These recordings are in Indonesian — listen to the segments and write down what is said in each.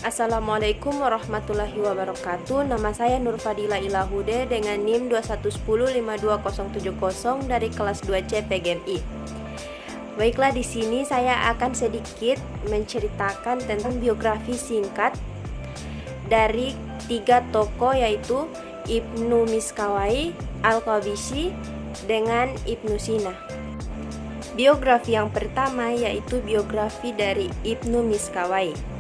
Assalamualaikum warahmatullahi wabarakatuh. Nama saya Nur Fadila Ilahude dengan NIM 211052070 dari kelas 2C PGMI. Baiklah, di sini saya akan sedikit menceritakan tentang biografi singkat dari 3 tokoh, yaitu Ibnu Miskawai, Al-Qabisi, dengan Ibnu Sina. Biografi yang pertama yaitu biografi dari Ibnu Miskawai.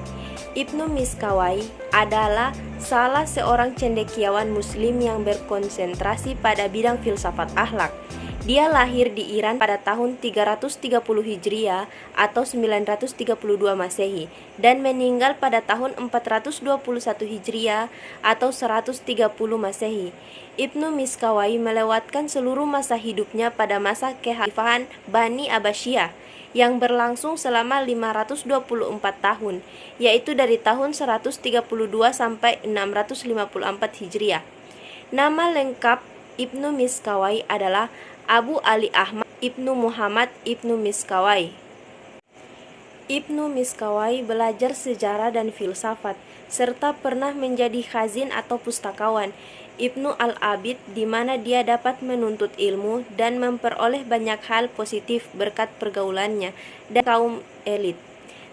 Ibnu Miskawai adalah salah seorang cendekiawan muslim yang berkonsentrasi pada bidang filsafat akhlak. Dia lahir di Iran pada tahun 330 Hijriah atau 932 Masehi dan meninggal pada tahun 421 Hijriah atau 130 Masehi. Ibnu Miskawai melewatkan seluruh masa hidupnya pada masa kekhalifahan Bani Abbasiyah yang berlangsung selama 524 tahun, yaitu dari tahun 132 sampai 654 Hijriah. Nama lengkap Ibnu Miskawai adalah Abu Ali Ahmad Ibnu Muhammad Ibnu Miskawai. Ibnu Miskawai belajar sejarah dan filsafat, serta pernah menjadi khazin atau pustakawan Ibnu Al-Abid, di mana dia dapat menuntut ilmu dan memperoleh banyak hal positif berkat pergaulannya dan kaum elit.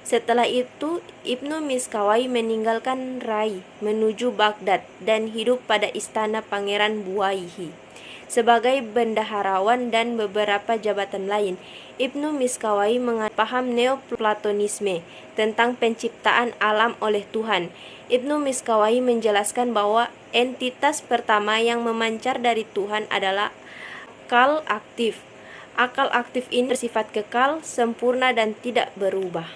Setelah itu, Ibnu Miskawai meninggalkan Rai menuju Baghdad dan hidup pada istana Pangeran Buwaihi sebagai bendaharawan dan beberapa jabatan lain. Ibnu Miskawai paham Neoplatonisme tentang penciptaan alam oleh Tuhan. Ibnu Miskawai menjelaskan bahwa entitas pertama yang memancar dari Tuhan adalah akal aktif. Akal aktif ini bersifat kekal, sempurna, dan tidak berubah.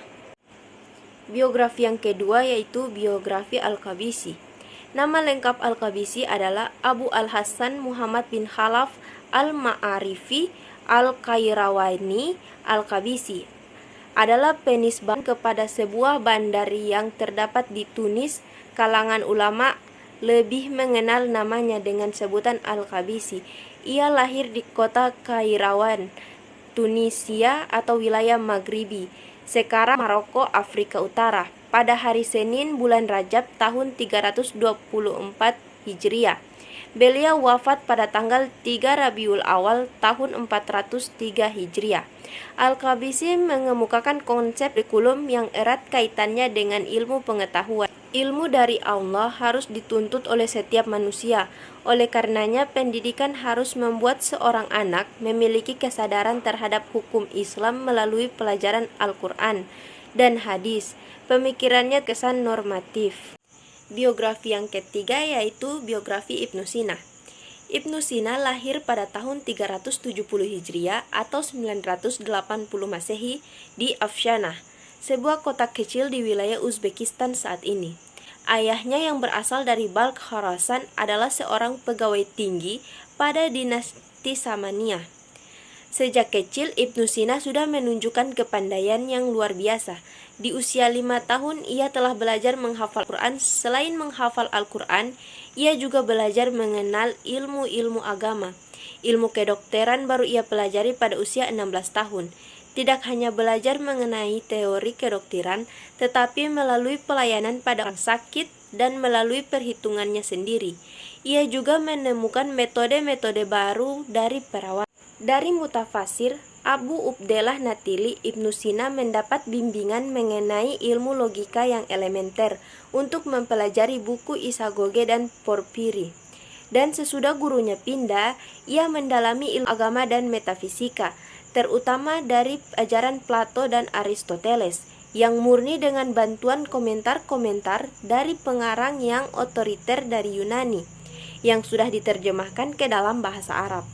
Biografi yang kedua yaitu biografi Al-Qabisi. Nama lengkap Al-Qabisi adalah Abu Al-Hasan Muhammad bin Khalaf Al-Ma'arifi Al-Qayrawani. Al-Qabisi adalah penisbah kepada sebuah bandar yang terdapat di Tunis. Kalangan ulama lebih mengenal namanya dengan sebutan Al-Qabisi. Ia lahir di kota Kairawan, Tunisia atau wilayah Maghribi, sekarang Maroko, Afrika Utara, pada hari Senin bulan Rajab tahun 324 Hijriah. Beliau wafat pada tanggal 3 Rabiul Awal tahun 403 Hijriah. Al-Qabisi mengemukakan konsep kurikulum yang erat kaitannya dengan ilmu pengetahuan. Ilmu dari Allah harus dituntut oleh setiap manusia. Oleh karenanya, pendidikan harus membuat seorang anak memiliki kesadaran terhadap hukum Islam melalui pelajaran Al-Quran dan hadis. Pemikirannya kesan normatif. Biografi yang ketiga yaitu biografi Ibnu Sina. Ibnu Sina lahir pada tahun 370 Hijriah atau 980 Masehi di Afshanah, sebuah kota kecil di wilayah Uzbekistan saat ini. Ayahnya yang berasal dari Balkh Khorasan adalah seorang pegawai tinggi pada dinasti Samaniyah. Sejak kecil, Ibnu Sina sudah menunjukkan kepandaian yang luar biasa. Di usia 5 tahun, ia telah belajar menghafal Al-Quran. Selain menghafal Al-Quran, ia juga belajar mengenal ilmu-ilmu agama. Ilmu kedokteran baru ia pelajari pada usia 16 tahun. Tidak hanya belajar mengenai teori kedokteran, tetapi melalui pelayanan pada orang sakit dan melalui perhitungannya sendiri. Ia juga menemukan metode-metode baru dari perawat. Dari mutafasir Abu Ubdelah Natili, Ibnu Sina mendapat bimbingan mengenai ilmu logika yang elementer untuk mempelajari buku Isagoge dan Porpiri. Dan sesudah gurunya pindah, ia mendalami ilmu agama dan metafisika, terutama dari ajaran Plato dan Aristoteles, yang murni dengan bantuan komentar-komentar dari pengarang yang otoriter dari Yunani, yang sudah diterjemahkan ke dalam bahasa Arab.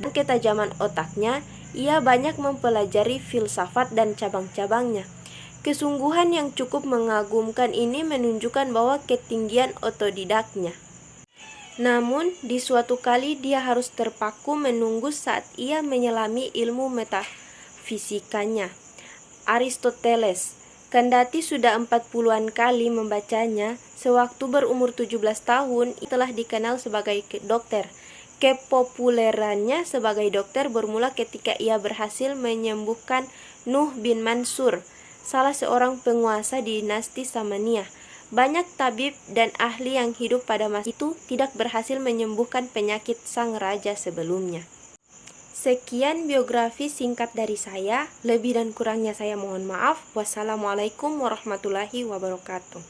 Dan ketajaman otaknya, ia banyak mempelajari filsafat dan cabang-cabangnya. Kesungguhan yang cukup mengagumkan ini menunjukkan bahwa ketinggian otodidaknya. Namun, di suatu kali dia harus terpaku menunggu saat ia menyelami ilmu metafisikanya. Aristoteles, kendati sudah 40-an kali membacanya, sewaktu berumur 17 tahun, ia telah dikenal sebagai dokter. Kepopulerannya sebagai dokter bermula ketika ia berhasil menyembuhkan Nuh bin Mansur, salah seorang penguasa dinasti Samaniyah. Banyak tabib dan ahli yang hidup pada masa itu tidak berhasil menyembuhkan penyakit sang raja sebelumnya. Sekian biografi singkat dari saya. Lebih dan kurangnya saya mohon maaf. Wassalamualaikum warahmatullahi wabarakatuh.